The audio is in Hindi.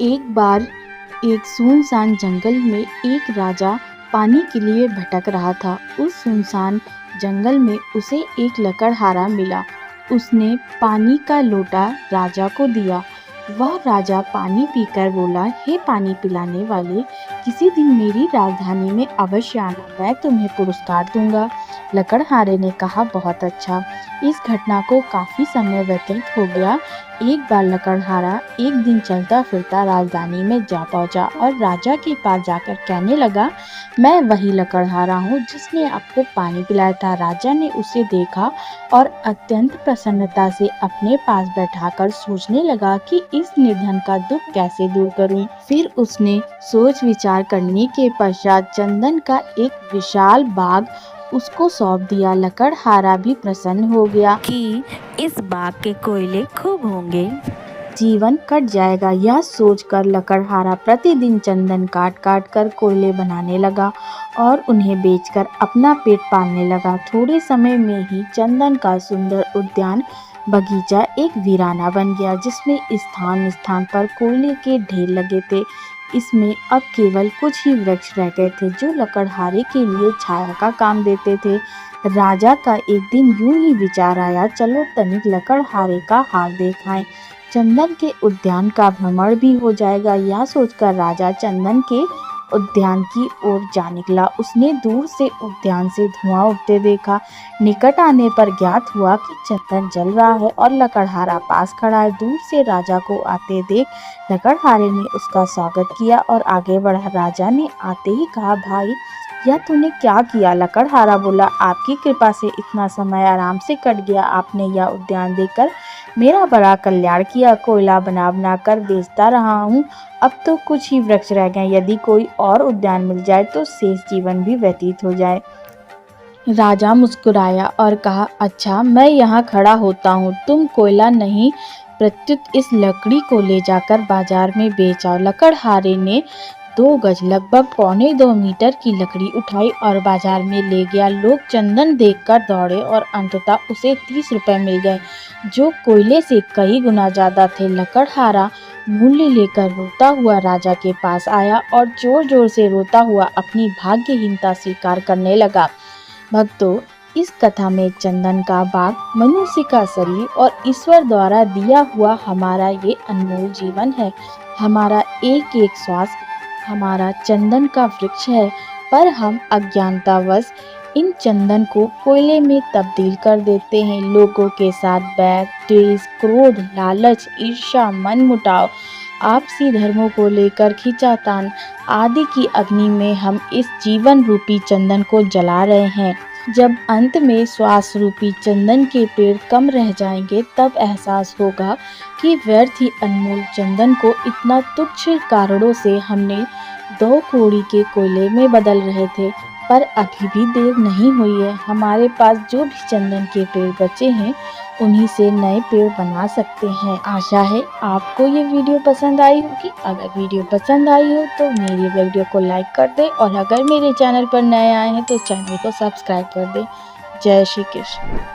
एक बार एक सुनसान जंगल में एक राजा पानी के लिए भटक रहा था। उस सुनसान जंगल में उसे एक लकड़हारा मिला। उसने पानी का लोटा राजा को दिया। वह राजा पानी पीकर बोला, हे पानी पिलाने वाले, किसी दिन मेरी राजधानी में अवश्य आना, मैं तुम्हें पुरस्कार दूंगा। लकड़हारे ने कहा, बहुत अच्छा। इस घटना को काफी समय व्यतीत हो गया। एक बार लकड़हारा एक दिन चलता फिरता राजधानी में जा पहुंचा और राजा के पास जाकर कहने लगा, मैं वही लकड़हारा हूँ जिसने आपको पानी पिलाया था। राजा ने उसे देखा और अत्यंत प्रसन्नता से अपने पास बैठाकर सोचने लगा कि इस निर्धन का दुख कैसे दूर करूं। फिर उसने सोच विचार करने के पश्चात चंदन का एक विशाल बाग उसको सौंप दिया। लकड़हारा भी प्रसन्न हो गया कि इस बाग के कोयले खूब होंगे। जीवन कट जाएगा। यह सोचकर लकड़हारा प्रतिदिन चंदन काट काट कर कोयले बनाने लगा और उन्हें बेचकर अपना पेट पालने लगा। थोड़े समय में ही चंदन का सुंदर उद्यान बगीचा एक वीराना बन गया, जिसमें स्थान स्थान पर कोयले के ढेर लगे थे। इसमें अब केवल कुछ ही वृक्ष रह गए थे जो लकड़हारे के लिए छाया का काम देते थे। राजा का एक दिन यूं ही विचार आया, चलो तनिक लकड़हारे का हाल देख आएं। चंदन के उद्यान का भ्रमण भी हो जाएगा। यह सोचकर राजा चंदन के उद्यान की ओर जा निकला। उसने दूर से उद्यान से धुआं उठते देखा। निकट आने पर ज्ञात हुआ कि चंदन जल रहा है और लकड़हारा पास खड़ा है। दूर से राजा को आते देख लकड़हारे ने उसका स्वागत किया और आगे बढ़ा। राजा ने आते ही कहा, भाई, यह तूने क्या किया? लकड़हारा बोला, आपकी कृपा से इतना समय आराम से कट गया। आपने यह उद्यान देखकर मेरा बड़ा कल्याण किया। कोयला बना बना कर बेचता रहा हूँ। अब तो कुछ ही वृक्ष रह गए। यदि कोई और उद्यान मिल जाए तो शेष जीवन भी व्यतीत हो जाए। राजा मुस्कुराया और कहा, अच्छा, मैं यहाँ खड़ा होता हूँ। तुम कोयला नहीं प्रत्युत इस लकड़ी को ले जाकर बाजार में बेच आओ। लकड़हारे ने 2 गज लगभग 1.25 मीटर की लकड़ी उठाई और बाजार में ले गया। लोग चंदन देखकर दौड़े और अंततः उसे 30 रुपए मिल गए, जो कोयले से कई गुना ज्यादा थे। लकड़हारा मूल्य लेकर रोता हुआ राजा के पास आया और जोर जोर से रोता हुआ अपनी भाग्यहीनता स्वीकार करने लगा। भक्तों, इस कथा में चंदन का बाग, मनुष्य का शरीर और ईश्वर द्वारा दिया हुआ हमारा ये अनमोल जीवन है। हमारा एक एक श्वास हमारा चंदन का वृक्ष है, पर हम अज्ञानतावश इन चंदन को कोयले में तब्दील कर देते हैं। लोगों के साथ बैर, द्वेष, क्रोध, लालच, ईर्ष्या, मनमुटाव, आपसी धर्मों को लेकर खींचातान आदि की अग्नि में हम इस जीवन रूपी चंदन को जला रहे हैं। जब अंत में श्वास रूपी चंदन के पेड़ कम रह जाएंगे, तब एहसास होगा कि व्यर्थ ही अनमोल चंदन को इतना तुच्छ कारणों से हमने 2 कौड़ी के कोयले में बदल रहे थे। पर अभी भी देर नहीं हुई है। हमारे पास जो भी चंदन के पेड़ बचे हैं, उन्हीं से नए पेड़ बना सकते हैं। आशा है आपको ये वीडियो पसंद आई होगी। अगर वीडियो पसंद आई हो तो मेरी वीडियो को लाइक कर दें और अगर मेरे चैनल पर नए आए हैं तो चैनल को सब्सक्राइब कर दें। जय श्री कृष्ण।